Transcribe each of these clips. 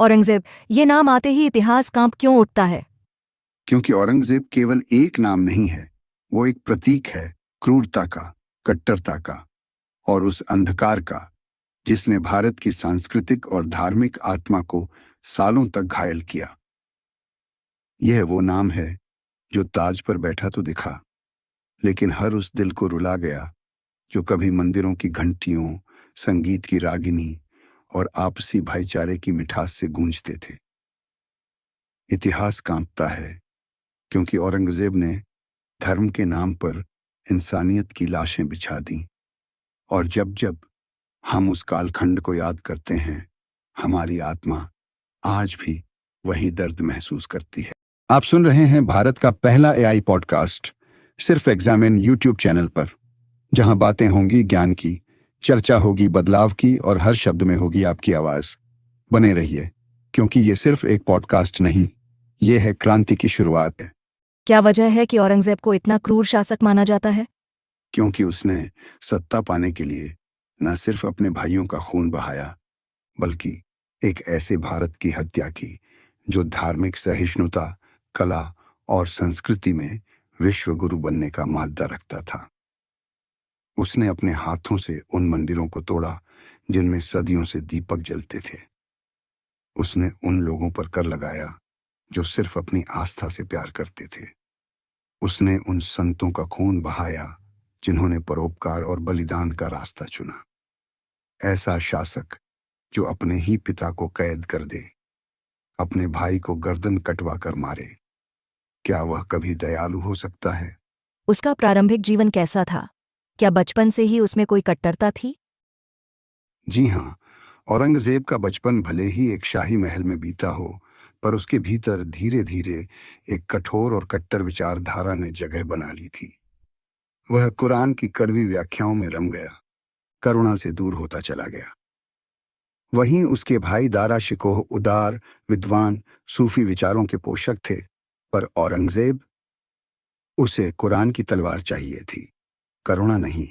औरंगजेब, ये नाम आते ही इतिहास कांप क्यों उठता है? क्योंकि औरंगजेब केवल एक नाम नहीं है, वो एक प्रतीक है क्रूरता का, कट्टरता का और उस अंधकार का जिसने भारत की सांस्कृतिक और धार्मिक आत्मा को सालों तक घायल किया। यह वो नाम है जो ताज पर बैठा तो दिखा, लेकिन हर उस दिल को रुला गया जो कभी मंदिरों की घंटियों, संगीत की रागिनी और आपसी भाईचारे की मिठास से गूंजते थे। इतिहास कांपता है क्योंकि औरंगजेब ने धर्म के नाम पर इंसानियत की लाशें बिछा दी, और जब जब हम उस कालखंड को याद करते हैं, हमारी आत्मा आज भी वही दर्द महसूस करती है। आप सुन रहे हैं भारत का पहला एआई पॉडकास्ट, सिर्फ एग्जामिन यूट्यूब चैनल पर, जहां बातें होंगी ज्ञान की, चर्चा होगी बदलाव की और हर शब्द में होगी आपकी आवाज। बने रहिए, क्योंकि ये सिर्फ एक पॉडकास्ट नहीं, ये है क्रांति की शुरुआत है। क्या वजह है कि औरंगजेब को इतना क्रूर शासक माना जाता है? क्योंकि उसने सत्ता पाने के लिए न सिर्फ अपने भाइयों का खून बहाया, बल्कि एक ऐसे भारत की हत्या की जो धार्मिक सहिष्णुता, कला और संस्कृति में विश्व गुरु बनने का माद्दा रखता था। उसने अपने हाथों से उन मंदिरों को तोड़ा जिनमें सदियों से दीपक जलते थे। उसने उन लोगों पर कर लगाया जो सिर्फ अपनी आस्था से प्यार करते थे। उसने उन संतों का खून बहाया जिन्होंने परोपकार और बलिदान का रास्ता चुना। ऐसा शासक जो अपने ही पिता को कैद कर दे, अपने भाई को गर्दन कटवा कर मारे, क्या वह कभी दयालु हो सकता है? उसका प्रारंभिक जीवन कैसा था? क्या बचपन से ही उसमें कोई कट्टरता थी? जी हाँ, औरंगजेब का बचपन भले ही एक शाही महल में बीता हो, पर उसके भीतर धीरे धीरे एक कठोर और कट्टर विचारधारा ने जगह बना ली थी। वह कुरान की कड़वी व्याख्याओं में रम गया, करुणा से दूर होता चला गया। वहीं उसके भाई दारा शिकोह उदार, विद्वान, सूफी विचारों के पोषक थे, पर औरंगजेब, उसे कुरान की तलवार चाहिए थी, करुणा नहीं।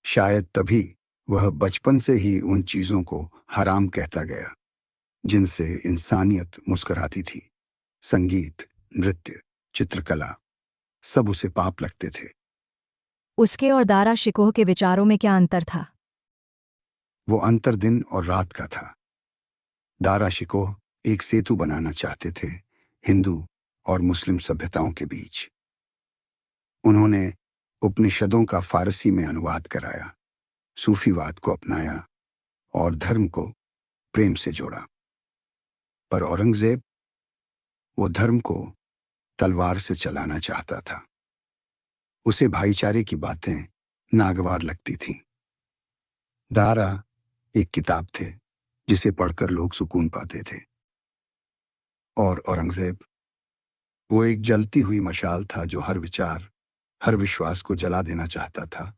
शायद तभी वह बचपन से ही उन चीजों को हराम कहता गया जिनसे इंसानियत मुस्कुराती थी। संगीत, नृत्य, चित्रकला, सब उसे पाप लगते थे। उसके और दारा शिकोह के विचारों में क्या अंतर था? वो अंतर दिन और रात का था। दारा शिकोह एक सेतु बनाना चाहते थे हिंदू और मुस्लिम सभ्यताओं के बीच। उन्होंने उपनिषदों का फारसी में अनुवाद कराया, सूफीवाद को अपनाया और धर्म को प्रेम से जोड़ा। पर औरंगजेब, वो धर्म को तलवार से चलाना चाहता था। उसे भाईचारे की बातें नागवार लगती थीं। दारा एक किताब थे जिसे पढ़कर लोग सुकून पाते थे, और औरंगजेब वो एक जलती हुई मशाल था जो हर विचार, हर विश्वास को जला देना चाहता था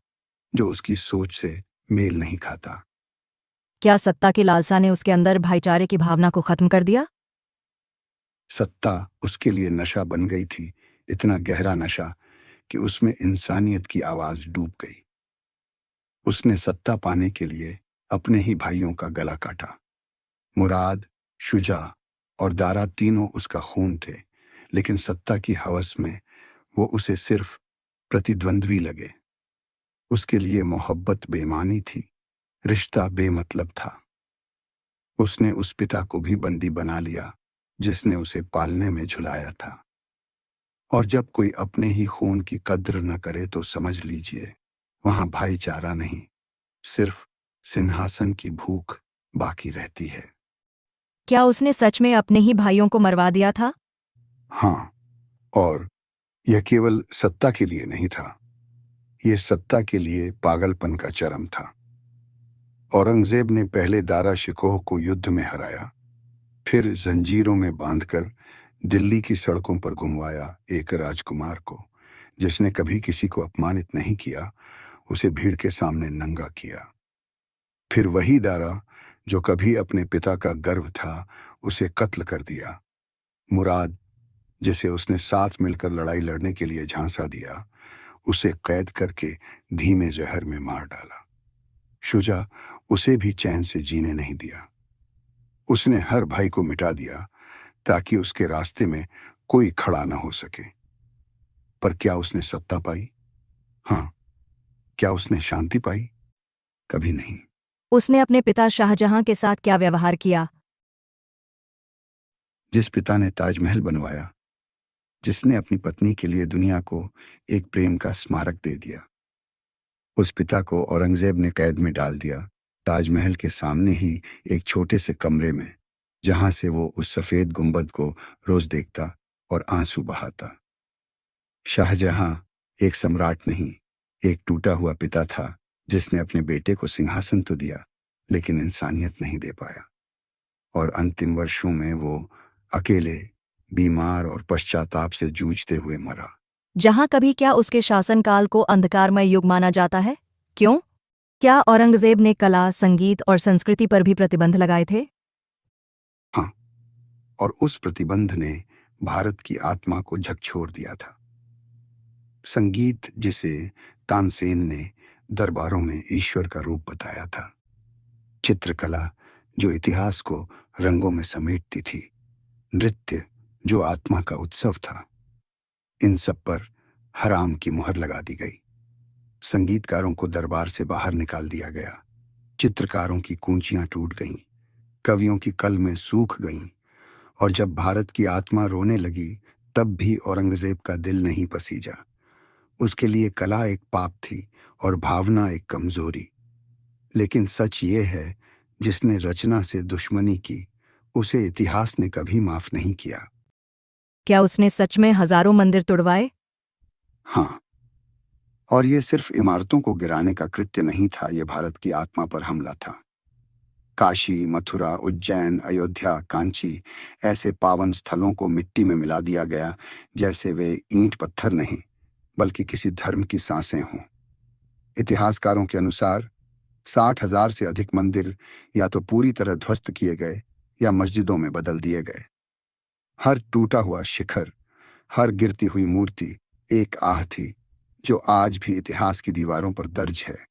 जो उसकी सोच से मेल नहीं खाता। क्या सत्ता की लालसा ने उसके अंदर भाईचारे की भावना को खत्म कर दिया? सत्ता उसके लिए नशा बन गई थी, इतना गहरा नशा कि उसमें इंसानियत की आवाज डूब गई। उसने सत्ता पाने के लिए अपने ही भाइयों का गला काटा। मुराद, शुजा और दारा तीनों उसका खून थे, लेकिन सत्ता की हवस में वो उसे सिर्फ प्रतिद्वंद्वी लगे। उसके लिए मोहब्बत बेमानी थी, रिश्ता बेमतलब था। उसने उस पिता को भी बंदी बना लिया जिसने उसे पालने में झुलाया था। और जब कोई अपने ही खून की कद्र न करे तो समझ लीजिए, वहां भाईचारा नहीं, सिर्फ सिंहासन की भूख बाकी रहती है। क्या उसने सच में अपने ही भाइयों को मरवा दिया था? हाँ, और यह केवल सत्ता के लिए नहीं था, यह सत्ता के लिए पागलपन का चरम था। औरंगजेब ने पहले दारा शिकोह को युद्ध में हराया, फिर जंजीरों में बांधकर दिल्ली की सड़कों पर घुमवाया एक राजकुमार को जिसने कभी किसी को अपमानित नहीं किया, उसे भीड़ के सामने नंगा किया। फिर वही दारा जो कभी अपने पिता का गर्व था, उसे कत्ल कर दिया। मुराद, जिसे उसने साथ मिलकर लड़ाई लड़ने के लिए झांसा दिया, उसे कैद करके धीमे जहर में मार डाला। शुजा, उसे भी चैन से जीने नहीं दिया। उसने हर भाई को मिटा दिया ताकि उसके रास्ते में कोई खड़ा न हो सके। पर क्या उसने सत्ता पाई? हाँ। क्या उसने शांति पाई? कभी नहीं। उसने अपने पिता शाहजहां के साथ क्या व्यवहार किया? जिस पिता ने ताजमहल बनवाया, जिसने अपनी पत्नी के लिए दुनिया को एक प्रेम का स्मारक दे दिया, उस पिता को औरंगजेब ने कैद में डाल दिया, ताजमहल के सामने ही एक छोटे से कमरे में, जहां से वो उस सफेद गुंबद को रोज देखता और आंसू बहाता। शाहजहां एक सम्राट नहीं, एक टूटा हुआ पिता था, जिसने अपने बेटे को सिंहासन तो दिया, लेकिन इंसानियत नहीं दे पाया। और अंतिम वर्षों में वो अकेले, बीमार और पश्चाताप से जूझते हुए मरा। जहां कभी क्या उसके शासनकाल को अंधकारमय युग माना जाता है? क्यों? क्या औरंगजेब ने कला, संगीत और संस्कृति पर भी प्रतिबंध लगाए थे? हाँ, और उस प्रतिबंध ने भारत की आत्मा को झकझोर दिया था। संगीत, जिसे तानसेन ने दरबारों में ईश्वर का रूप बताया था। चित्रकला, जो इतिहास को रंगों में समेटती थी। नृत्य, जो आत्मा का उत्सव था। इन सब पर हराम की मुहर लगा दी गई। संगीतकारों को दरबार से बाहर निकाल दिया गया। चित्रकारों की कूंचियां टूट गईं, कवियों की कलमें सूख गईं, और जब भारत की आत्मा रोने लगी, तब भी औरंगजेब का दिल नहीं पसीजा। उसके लिए कला एक पाप थी और भावना एक कमजोरी। लेकिन सच ये है, जिसने रचना से दुश्मनी की, उसे इतिहास ने कभी माफ नहीं किया। क्या उसने सच में हजारों मंदिर तुड़वाए? हाँ, और ये सिर्फ इमारतों को गिराने का कृत्य नहीं था, ये भारत की आत्मा पर हमला था। काशी, मथुरा, उज्जैन, अयोध्या, कांची, ऐसे पावन स्थलों को मिट्टी में मिला दिया गया, जैसे वे ईंट पत्थर नहीं, बल्कि किसी धर्म की सांसें हों। इतिहासकारों के अनुसार 60,000 से अधिक मंदिर या तो पूरी तरह ध्वस्त किए गए या मस्जिदों में बदल दिए गए। हर टूटा हुआ शिखर, हर गिरती हुई मूर्ति एक आह थी, जो आज भी इतिहास की दीवारों पर दर्ज है।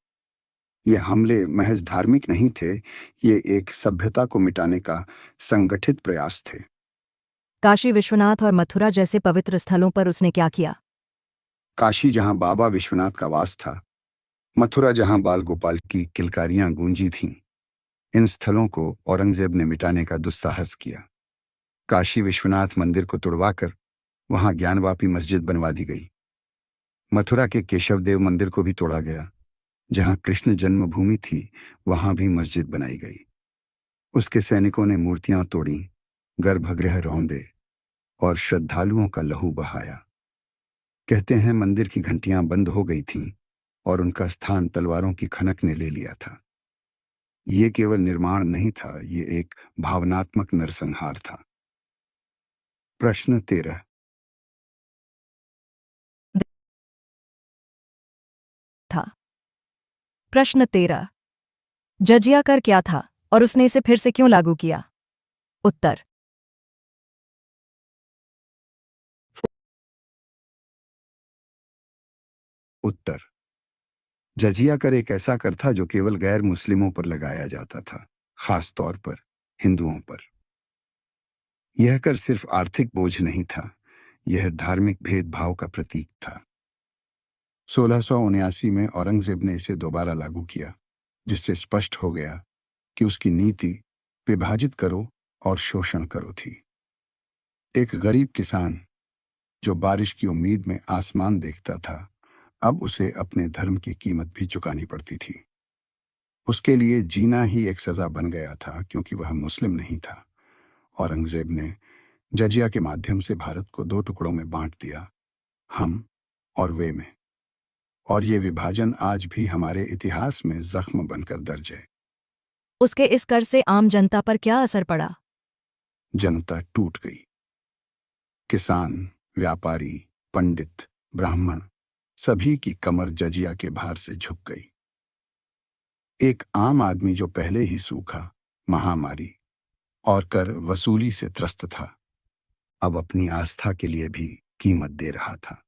ये हमले महज धार्मिक नहीं थे, ये एक सभ्यता को मिटाने का संगठित प्रयास थे। काशी विश्वनाथ और मथुरा जैसे पवित्र स्थलों पर उसने क्या किया? काशी, जहां बाबा विश्वनाथ का वास था, मथुरा, जहां बाल गोपाल की किलकारियां गूंजी थीं, इन स्थलों को औरंगजेब ने मिटाने का दुस्साहस किया। काशी विश्वनाथ मंदिर को तुड़वाकर वहां ज्ञानवापी मस्जिद बनवा दी गई। मथुरा के केशव देव मंदिर को भी तोड़ा गया। जहां कृष्ण जन्मभूमि थी, वहां भी मस्जिद बनाई गई। उसके सैनिकों ने मूर्तियां तोड़ी, गर्भगृह रौंदे और श्रद्धालुओं का लहू बहाया। कहते हैं मंदिर की घंटियां बंद हो गई थीं और उनका स्थान तलवारों की खनक ने ले लिया था। ये केवल निर्माण नहीं था, ये एक भावनात्मक नरसंहार था। प्रश्न 13। था। प्रश्न 13। जजिया कर क्या था और उसने इसे फिर से क्यों लागू किया? उत्तर। उत्तर। जजिया कर एक ऐसा कर था जो केवल गैर मुस्लिमों पर लगाया जाता था, खास तौर पर हिंदुओं पर। यह कर सिर्फ आर्थिक बोझ नहीं था, यह धार्मिक भेदभाव का प्रतीक था। 1679 में औरंगजेब ने इसे दोबारा लागू किया, जिससे स्पष्ट हो गया कि उसकी नीति विभाजित करो और शोषण करो थी। एक गरीब किसान जो बारिश की उम्मीद में आसमान देखता था, अब उसे अपने धर्म की कीमत भी चुकानी पड़ती थी। उसके लिए जीना ही एक सजा बन गया था, क्योंकि वह मुस्लिम नहीं था। औरंगजेब ने जजिया के माध्यम से भारत को दो टुकड़ों में बांट दिया, हम और वे में। और ये विभाजन आज भी हमारे इतिहास में जख्म बनकर दर्ज है। उसके इस कर से आम जनता पर क्या असर पड़ा? जनता टूट गई। किसान, व्यापारी, पंडित, ब्राह्मण, सभी की कमर जजिया के भार से झुक गई। एक आम आदमी जो पहले ही सूखा, महामारी और कर वसूली से त्रस्त था, अब अपनी आस्था के लिए भी कीमत दे रहा था।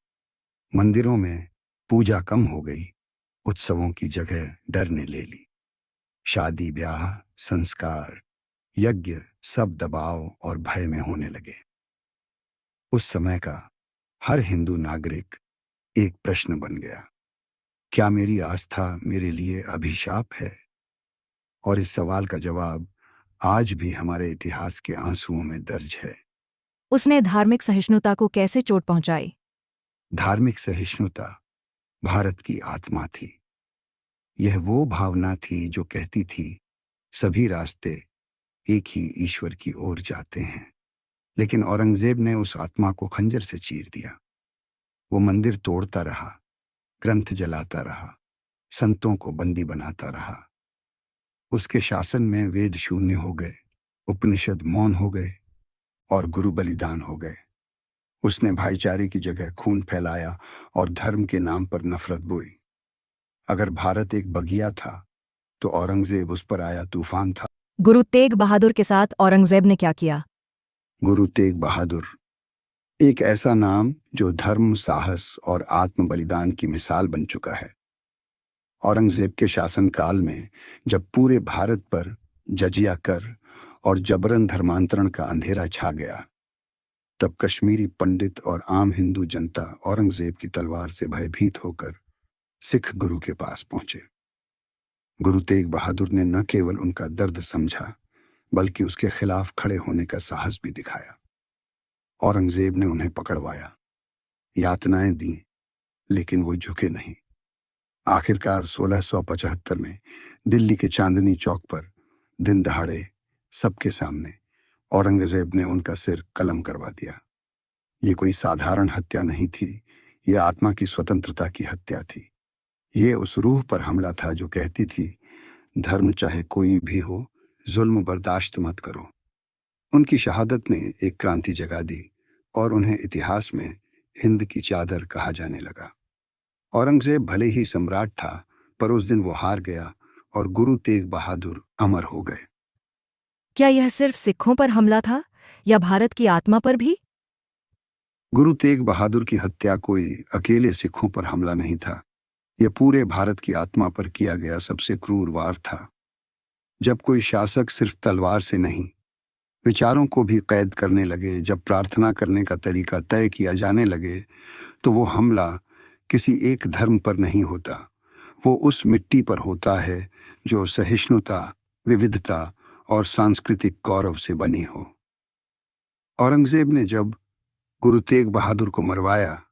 मंदिरों में पूजा कम हो गई, उत्सवों की जगह डर ने ले ली। शादी ब्याह, संस्कार, यज्ञ सब दबाव और भय में होने लगे। उस समय का हर हिंदू नागरिक एक प्रश्न बन गया, क्या मेरी आस्था मेरे लिए अभिशाप है? और इस सवाल का जवाब आज भी हमारे इतिहास के आंसुओं में दर्ज है। उसने धार्मिक सहिष्णुता को कैसे चोट पहुंचाई? धार्मिक सहिष्णुता भारत की आत्मा थी। यह वो भावना थी जो कहती थी सभी रास्ते एक ही ईश्वर की ओर जाते हैं। लेकिन औरंगजेब ने उस आत्मा को खंजर से चीर दिया। वो मंदिर तोड़ता रहा, ग्रंथ जलाता रहा, संतों को बंदी बनाता रहा। उसके शासन में वेद शून्य हो गए, उपनिषद मौन हो गए और गुरु बलिदान हो गए। उसने भाईचारे की जगह खून फैलाया और धर्म के नाम पर नफरत बोई। अगर भारत एक बगिया था तो औरंगजेब उस पर आया तूफान था। गुरु तेग बहादुर के साथ औरंगजेब ने क्या किया? गुरु तेग बहादुर एक ऐसा नाम जो धर्म, साहस और आत्म बलिदान की मिसाल बन चुका है। औरंगजेब के शासनकाल में जब पूरे भारत पर जजिया कर और जबरन धर्मांतरण का अंधेरा छा गया, तब कश्मीरी पंडित और आम हिंदू जनता औरंगजेब की तलवार से भयभीत होकर सिख गुरु के पास पहुंचे। गुरु तेग बहादुर ने न केवल उनका दर्द समझा, बल्कि उसके खिलाफ खड़े होने का साहस भी दिखाया। औरंगजेब ने उन्हें पकड़वाया, यातनाएं दी, लेकिन वो झुके नहीं। आखिरकार 1675 में दिल्ली के चांदनी चौक पर दिन दहाड़े सबके सामने औरंगजेब ने उनका सिर कलम करवा दिया। ये कोई साधारण हत्या नहीं थी, ये आत्मा की स्वतंत्रता की हत्या थी। ये उस रूह पर हमला था जो कहती थी धर्म चाहे कोई भी हो, जुल्म बर्दाश्त मत करो। उनकी शहादत ने एक क्रांति जगा दी और उन्हें इतिहास में हिंद की चादर कहा जाने लगा। औरंगजेब भले ही सम्राट था, पर उस दिन वो हार गया और गुरु तेग बहादुर अमर हो गए। क्या यह सिर्फ सिखों पर हमला था या भारत की आत्मा पर भी? गुरु तेग बहादुर की हत्या कोई अकेले सिखों पर हमला नहीं था, यह पूरे भारत की आत्मा पर किया गया सबसे क्रूर वार था। जब कोई शासक सिर्फ तलवार से नहीं, विचारों को भी कैद करने लगे, जब प्रार्थना करने का तरीका तय किया जाने लगे, तो वो हमला किसी एक धर्म पर नहीं होता, वो उस मिट्टी पर होता है जो सहिष्णुता, विविधता और सांस्कृतिक गौरव से बनी हो। औरंगजेब ने जब गुरु तेग बहादुर को मरवाया,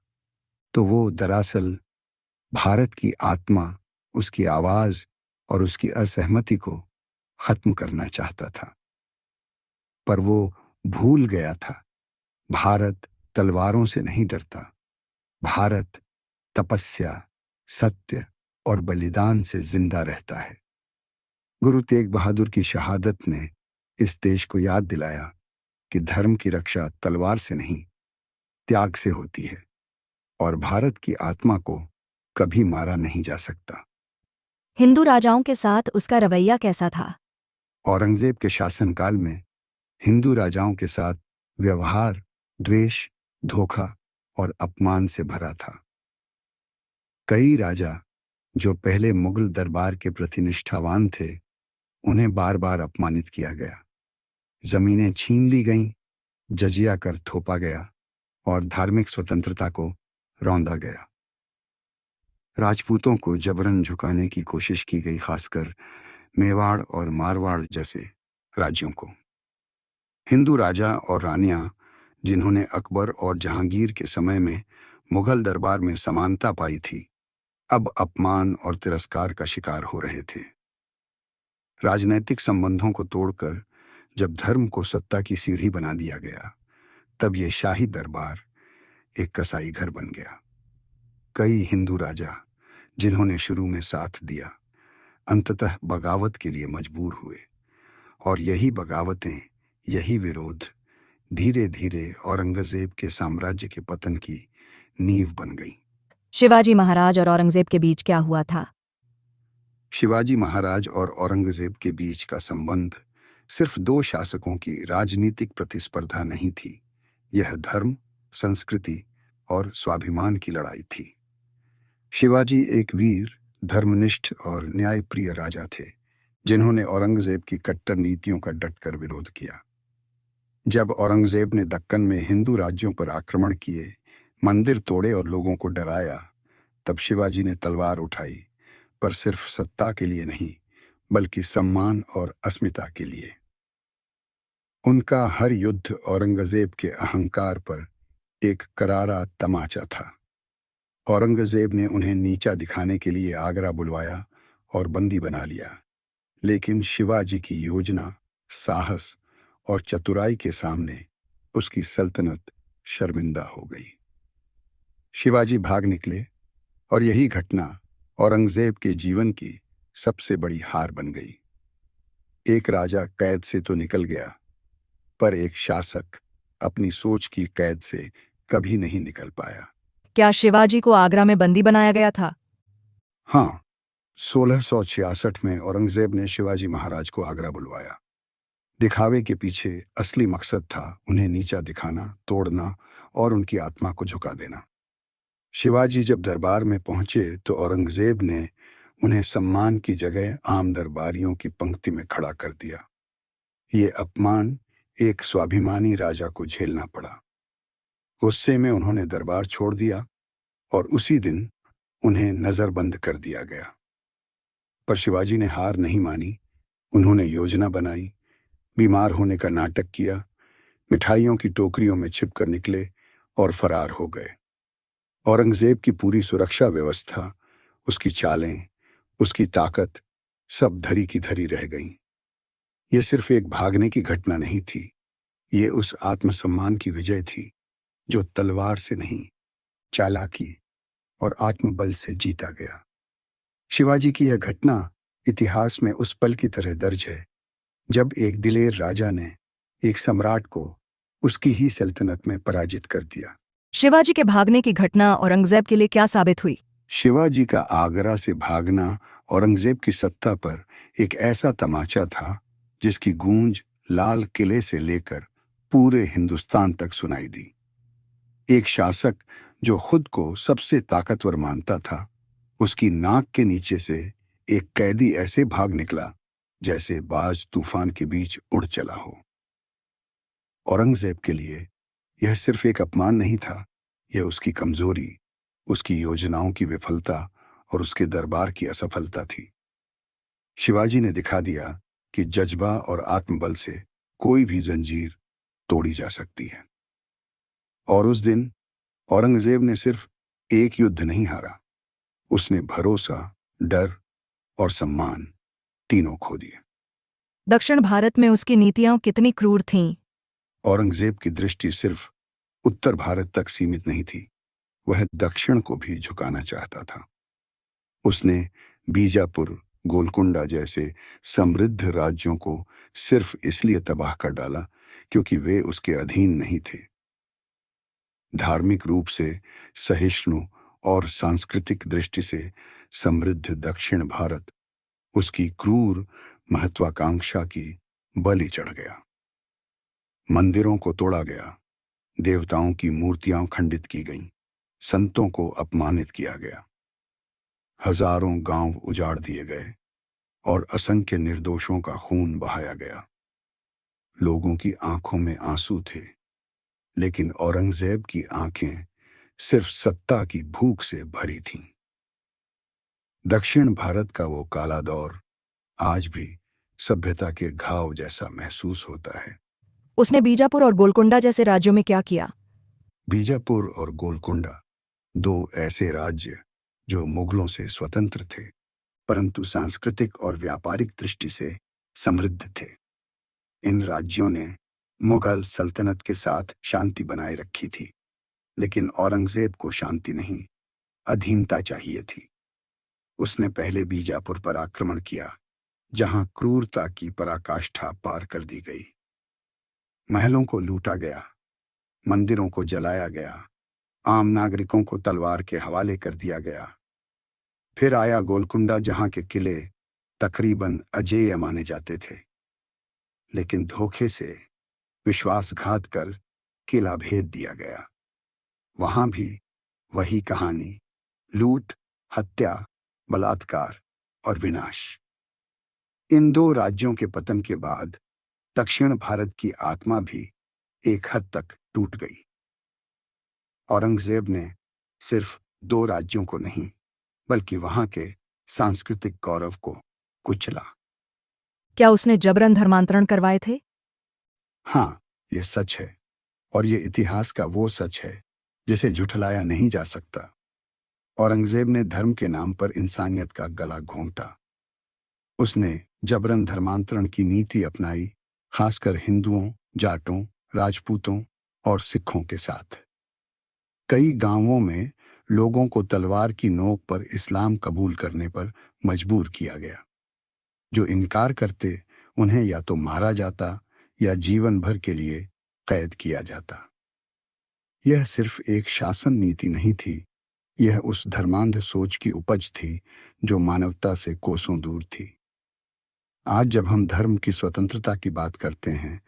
तो वो दरअसल भारत की आत्मा, उसकी आवाज और उसकी असहमति को खत्म करना चाहता था। पर वो भूल गया था, भारत तलवारों से नहीं डरता, भारत तपस्या, सत्य और बलिदान से जिंदा रहता है। गुरु तेग बहादुर की शहादत ने इस देश को याद दिलाया कि धर्म की रक्षा तलवार से नहीं, त्याग से होती है और भारत की आत्मा को कभी मारा नहीं जा सकता। हिंदू राजाओं के साथ उसका रवैया कैसा था? औरंगजेब के शासनकाल में हिंदू राजाओं के साथ व्यवहार द्वेष, धोखा और अपमान से भरा था। कई राजा जो पहले मुगल दरबार के प्रति निष्ठावान थे, उन्हें बार बार अपमानित किया गया, जमीनें छीन ली गईं, जजिया कर थोपा गया और धार्मिक स्वतंत्रता को रौंदा गया। राजपूतों को जबरन झुकाने की कोशिश की गई, खासकर मेवाड़ और मारवाड़ जैसे राज्यों को। हिंदू राजा और रानियां जिन्होंने अकबर और जहांगीर के समय में मुगल दरबार में समानता पाई थी, अब अपमान और तिरस्कार का शिकार हो रहे थे। राजनैतिक संबंधों को तोड़कर जब धर्म को सत्ता की सीढ़ी बना दिया गया, तब ये शाही दरबार एक कसाई घर बन गया। कई हिंदू राजा जिन्होंने शुरू में साथ दिया, अंततः बगावत के लिए मजबूर हुए और यही बगावतें, यही विरोध धीरे धीरे औरंगजेब के साम्राज्य के पतन की नींव बन गई। शिवाजी महाराज और औरंगजेब के बीच क्या हुआ था? शिवाजी महाराज और औरंगजेब के बीच का संबंध सिर्फ दो शासकों की राजनीतिक प्रतिस्पर्धा नहीं थी, यह धर्म, संस्कृति और स्वाभिमान की लड़ाई थी। शिवाजी एक वीर, धर्मनिष्ठ और न्यायप्रिय राजा थे, जिन्होंने औरंगजेब की कट्टर नीतियों का डटकर विरोध किया। जब औरंगजेब ने दक्कन में हिंदू राज्यों पर आक्रमण किए, मंदिर तोड़े और लोगों को डराया, तब शिवाजी ने तलवार उठाई, पर सिर्फ सत्ता के लिए नहीं, बल्कि सम्मान और अस्मिता के लिए। उनका हर युद्ध औरंगजेब के अहंकार पर एक करारा तमाचा था। औरंगजेब ने उन्हें नीचा दिखाने के लिए आगरा बुलवाया और बंदी बना लिया, लेकिन शिवाजी की योजना, साहस और चतुराई के सामने उसकी सल्तनत शर्मिंदा हो गई। शिवाजी भाग निकले और यही घटना औरंगजेब के जीवन की सबसे बड़ी हार बन गई। एक राजा कैद से तो निकल गया, पर एक शासक अपनी सोच की कैद से कभी नहीं निकल पाया। क्या शिवाजी को आगरा में बंदी बनाया गया था? हाँ, 1666 में औरंगजेब ने शिवाजी महाराज को आगरा बुलवाया। दिखावे के पीछे असली मकसद था उन्हें नीचा दिखाना, तोड़ना और उनकी आत्मा को झुका देना। शिवाजी जब दरबार में पहुंचे तो औरंगजेब ने उन्हें सम्मान की जगह आम दरबारियों की पंक्ति में खड़ा कर दिया। ये अपमान एक स्वाभिमानी राजा को झेलना पड़ा। गुस्से में उन्होंने दरबार छोड़ दिया और उसी दिन उन्हें नजरबंद कर दिया गया। पर शिवाजी ने हार नहीं मानी। उन्होंने योजना बनाई, बीमार होने का नाटक किया, मिठाइयों की टोकरियों में छिपकर निकले और फरार हो गए। औरंगजेब की पूरी सुरक्षा व्यवस्था, उसकी चालें, उसकी ताकत सब धरी की धरी रह गईं। यह सिर्फ एक भागने की घटना नहीं थी, ये उस आत्मसम्मान की विजय थी जो तलवार से नहीं, चालाकी और आत्मबल से जीता गया। शिवाजी की यह घटना इतिहास में उस पल की तरह दर्ज है जब एक दिलेर राजा ने एक सम्राट को उसकी ही सल्तनत में पराजित कर दिया। शिवाजी के भागने की घटना औरंगजेब के लिए क्या साबित हुई? शिवाजी का आगरा से भागना औरंगजेब की सत्ता पर एक ऐसा तमाचा था जिसकी गूंज लाल किले से लेकर पूरे हिंदुस्तान तक सुनाई दी। एक शासक जो खुद को सबसे ताकतवर मानता था, उसकी नाक के नीचे से एक कैदी ऐसे भाग निकला जैसे बाज तूफान के बीच उड़ चला हो। औरंगजेब के लिए यह सिर्फ एक अपमान नहीं था, यह उसकी कमजोरी, उसकी योजनाओं की विफलता और उसके दरबार की असफलता थी। शिवाजी ने दिखा दिया कि जज्बा और आत्मबल से कोई भी जंजीर तोड़ी जा सकती है। और उस दिन औरंगजेब ने सिर्फ एक युद्ध नहीं हारा, उसने भरोसा, डर और सम्मान तीनों खो दिए। दक्षिण भारत में उसकी नीतियां कितनी क्रूर थीं? औरंगजेब की दृष्टि सिर्फ उत्तर भारत तक सीमित नहीं थी, वह दक्षिण को भी झुकाना चाहता था। उसने बीजापुर, गोलकुंडा जैसे समृद्ध राज्यों को सिर्फ इसलिए तबाह कर डाला क्योंकि वे उसके अधीन नहीं थे। धार्मिक रूप से सहिष्णु और सांस्कृतिक दृष्टि से समृद्ध दक्षिण भारत उसकी क्रूर महत्वाकांक्षा की बलि चढ़ गया। मंदिरों को तोड़ा गया, देवताओं की मूर्तियां खंडित की गईं, संतों को अपमानित किया गया, हजारों गांव उजाड़ दिए गए और असंख्य निर्दोषों का खून बहाया गया। लोगों की आंखों में आंसू थे, लेकिन औरंगजेब की आंखें सिर्फ सत्ता की भूख से भरी थीं। दक्षिण भारत का वो काला दौर आज भी सभ्यता के घाव जैसा महसूस होता है। उसने बीजापुर और गोलकुंडा जैसे राज्यों में क्या किया? बीजापुर और गोलकुंडा दो ऐसे राज्य जो मुगलों से स्वतंत्र थे, परंतु सांस्कृतिक और व्यापारिक दृष्टि से समृद्ध थे। इन राज्यों ने मुगल सल्तनत के साथ शांति बनाए रखी थी, लेकिन औरंगजेब को शांति नहीं, अधीनता चाहिए थी। उसने पहले बीजापुर पर आक्रमण किया, जहां क्रूरता की पराकाष्ठा पार कर दी गई। महलों को लूटा गया, मंदिरों को जलाया गया, आम नागरिकों को तलवार के हवाले कर दिया गया। फिर आया गोलकुंडा, जहां के किले तकरीबन अजेय माने जाते थे, लेकिन धोखे से विश्वासघात कर किला भेद दिया गया। वहां भी वही कहानी, लूट, हत्या, बलात्कार और विनाश। इन दो राज्यों के पतन के बाद दक्षिण भारत की आत्मा भी एक हद तक टूट गई। औरंगजेब ने सिर्फ दो राज्यों को नहीं, बल्कि वहां के सांस्कृतिक गौरव को कुचला। क्या उसने जबरन धर्मांतरण करवाए थे? हाँ, ये सच है, और ये इतिहास का वो सच है जिसे झुठलाया नहीं जा सकता। औरंगजेब ने धर्म के नाम पर इंसानियत का गला घोंटा। उसने जबरन धर्मांतरण की नीति अपनाई, खासकर हिंदुओं, जाटों, राजपूतों और सिखों के साथ। कई गांवों में लोगों को तलवार की नोक पर इस्लाम कबूल करने पर मजबूर किया गया। जो इनकार करते, उन्हें या तो मारा जाता या जीवन भर के लिए कैद किया जाता। यह सिर्फ एक शासन नीति नहीं थी, यह उस धर्मांध सोच की उपज थी जो मानवता से कोसों दूर थी। आज जब हम धर्म की स्वतंत्रता की बात करते हैं,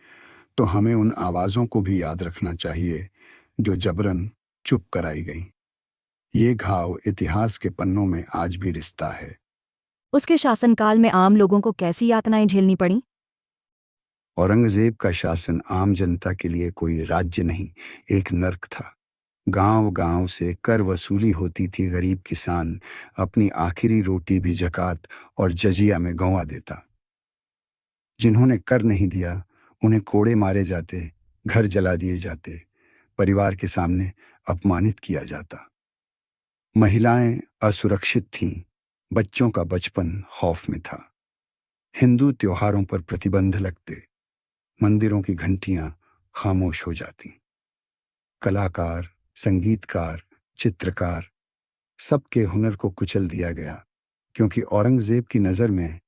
तो हमें उन आवाज़ों को भी याद रखना चाहिए जो जबरन चुप कराई गईं। ये घाव इतिहास के पन्नों में आज भी रिश्ता है। उसके शासनकाल में आम लोगों को कैसी यातनाएं झेलनी पड़ी? औरंगजेब का शासन आम जनता के लिए कोई राज्य नहीं, एक नर्क था। गांव-गांव से कर वसूली होती थी, गरीब किसान अपनी आखिरी रोटी भी ज़कात और जजिया में गंवा देता। जिन्होंने कर नहीं दिया, उन्हें कोड़े मारे जाते, घर जला दिए जाते, परिवार के सामने अपमानित किया जाता। महिलाएं असुरक्षित थीं, बच्चों का बचपन खौफ में था। हिंदू त्योहारों पर प्रतिबंध लगते, मंदिरों की घंटियां खामोश हो जाती। कलाकार, संगीतकार, चित्रकार, सबके हुनर को कुचल दिया गया, क्योंकि औरंगजेब की नज़र में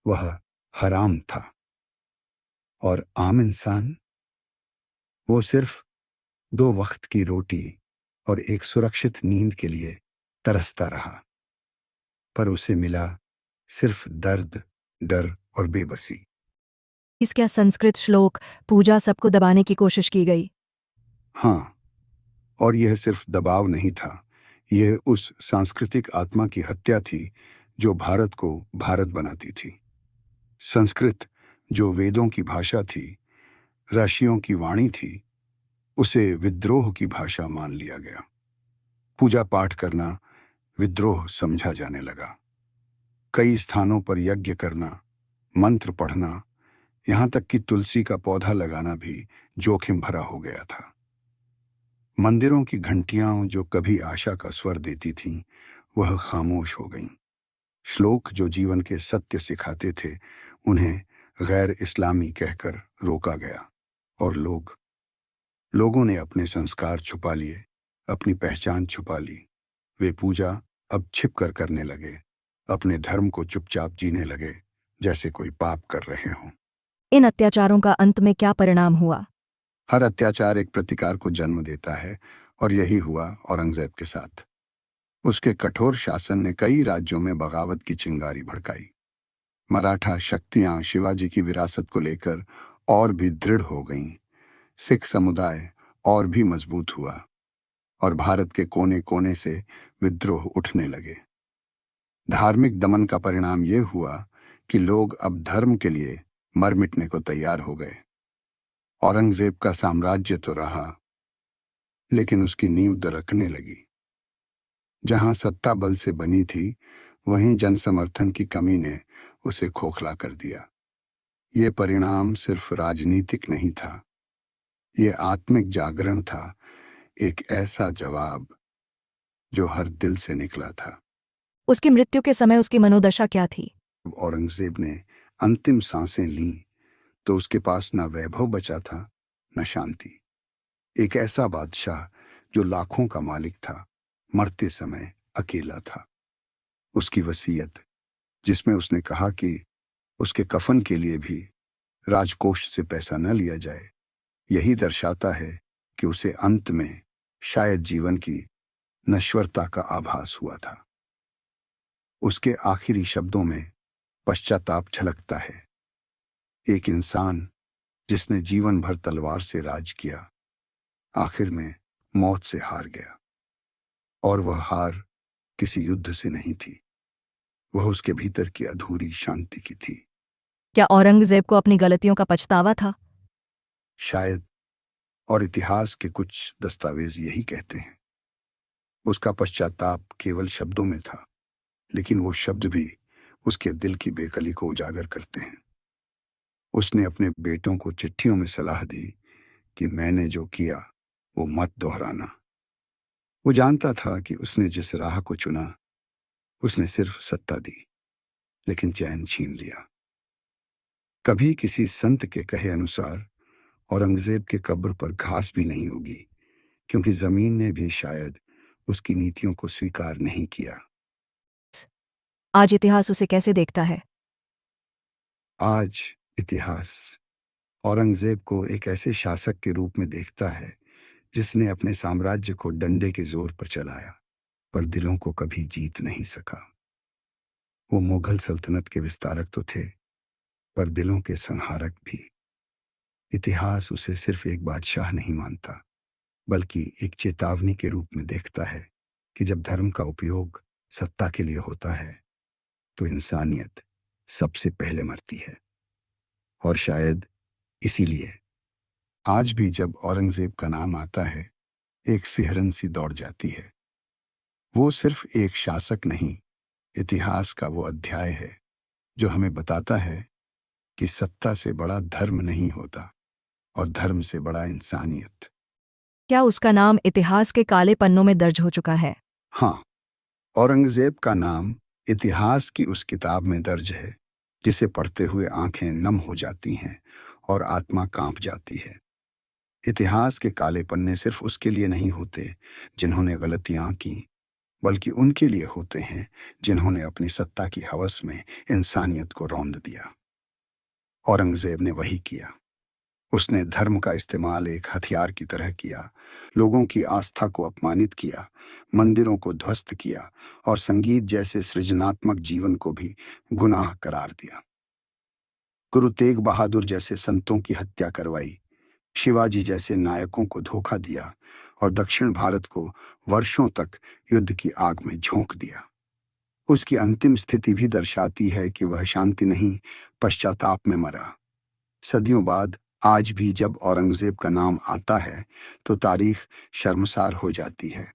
वह हराम था। और आम इंसान, वो सिर्फ 2 वक्त की रोटी और एक सुरक्षित नींद के लिए तरसता रहा। पर उसे मिला सिर्फ दर्द, डर और बेबसी। इस क्या संस्कृत श्लोक, पूजा सबको दबाने की कोशिश की गई? हाँ, और यह सिर्फ दबाव नहीं था, यह उस सांस्कृतिक आत्मा की हत्या थी जो भारत को भारत बनाती थी। संस्कृत, जो वेदों की भाषा थी, ऋषियों की वाणी थी, उसे विद्रोह की भाषा मान लिया गया। पूजा पाठ करना विद्रोह समझा जाने लगा। कई स्थानों पर यज्ञ करना, मंत्र पढ़ना, यहाँ तक कि तुलसी का पौधा लगाना भी जोखिम भरा हो गया था। मंदिरों की घंटियां जो कभी आशा का स्वर देती थीं, वह खामोश हो गईं। श्लोक जो जीवन के सत्य सिखाते थे, उन्हें गैर इस्लामी कहकर रोका गया। और लोगों ने अपने संस्कार छुपा लिए, अपनी पहचान छुपा ली। वे पूजा अब छिप कर करने लगे, अपने धर्म को चुपचाप जीने लगे, जैसे कोई पाप कर रहे हों। इन अत्याचारों का अंत में क्या परिणाम हुआ? हर अत्याचार एक प्रतिकार को जन्म देता है, और यही हुआ औरंगजेब के साथ। उसके कठोर शासन ने कई राज्यों में बगावत की चिंगारी भड़काई। मराठा शक्तियां शिवाजी की विरासत को लेकर और भी दृढ़ हो गईं। सिख समुदाय और भी मजबूत हुआ, और भारत के कोने कोने से विद्रोह उठने लगे। धार्मिक दमन का परिणाम यह हुआ कि लोग अब धर्म के लिए मर मिटने को तैयार हो गए। औरंगजेब का साम्राज्य तो रहा, लेकिन उसकी नींव दरकने लगी। जहां सत्ता बल से बनी थी, वहीं जनसमर्थन की कमी ने उसे खोखला कर दिया। ये परिणाम सिर्फ राजनीतिक नहीं था, ये आत्मिक जागरण था, एक ऐसा जवाब जो हर दिल से निकला था। उसकी मृत्यु के समय उसकी मनोदशा क्या थी? औरंगजेब ने अंतिम सांसें लीं, तो उसके पास न वैभव बचा था, न शांति। एक ऐसा बादशाह जो लाखों का मालिक था, मरते समय अकेला था। उसकी वसीयत, जिसमें उसने कहा कि उसके कफन के लिए भी राजकोष से पैसा न लिया जाए, यही दर्शाता है कि उसे अंत में शायद जीवन की नश्वरता का आभास हुआ था। उसके आखिरी शब्दों में पश्चाताप झलकता है। एक इंसान जिसने जीवन भर तलवार से राज किया, आखिर में मौत से हार गया। और वह हार किसी युद्ध से नहीं थी, वह उसके भीतर की अधूरी शांति की थी। क्या औरंगजेब को अपनी गलतियों का पछतावा था? शायद, और इतिहास के कुछ दस्तावेज यही कहते हैं। उसका पश्चाताप केवल शब्दों में था, लेकिन वो शब्द भी उसके दिल की बेकली को उजागर करते हैं। उसने अपने बेटों को चिट्ठियों में सलाह दी कि मैंने जो किया वो मत दोहराना। वो जानता था कि उसने जिस राह को चुना, उसने सिर्फ सत्ता दी, लेकिन चैन छीन लिया। कभी किसी संत के कहे अनुसार औरंगजेब के कब्र पर घास भी नहीं होगी, क्योंकि जमीन ने भी शायद उसकी नीतियों को स्वीकार नहीं किया। आज इतिहास उसे कैसे देखता है? आज इतिहास औरंगजेब को एक ऐसे शासक के रूप में देखता है जिसने अपने साम्राज्य को डंडे के जोर पर चलाया, पर दिलों को कभी जीत नहीं सका। वो मुगल सल्तनत के विस्तारक तो थे, पर दिलों के संहारक भी। इतिहास उसे सिर्फ एक बादशाह नहीं मानता, बल्कि एक चेतावनी के रूप में देखता है कि जब धर्म का उपयोग सत्ता के लिए होता है, तो इंसानियत सबसे पहले मरती है। और शायद इसीलिए आज भी जब औरंगजेब का नाम आता है, एक सिहरन सी दौड़ जाती है। वो सिर्फ एक शासक नहीं, इतिहास का वो अध्याय है जो हमें बताता है कि सत्ता से बड़ा धर्म नहीं होता, और धर्म से बड़ा इंसानियत। क्या उसका नाम इतिहास के काले पन्नों में दर्ज हो चुका है? हाँ, औरंगजेब का नाम इतिहास की उस किताब में दर्ज है जिसे पढ़ते हुए आंखें नम हो जाती हैं और आत्मा कांप जाती है। इतिहास के काले पन्ने सिर्फ उसके लिए नहीं होते जिन्होंने गलतियां की, बल्कि उनके लिए होते हैं जिन्होंने अपनी सत्ता की हवस में इंसानियत को रौंद दिया। औरंगजेब ने वही किया। उसने धर्म का इस्तेमाल एक हथियार की तरह किया, लोगों की आस्था को अपमानित किया, मंदिरों को ध्वस्त किया और संगीत जैसे सृजनात्मक जीवन को भी गुनाह करार दिया। गुरु तेग बहादुर जैसे संतों की हत्या करवाई, शिवाजी जैसे नायकों को धोखा दिया और दक्षिण भारत को वर्षों तक युद्ध की आग में झोंक दिया। उसकी अंतिम स्थिति भी दर्शाती है कि वह शांति नहीं, पश्चाताप में मरा। सदियों बाद आज भी जब औरंगजेब का नाम आता है, तो तारीख शर्मसार हो जाती है।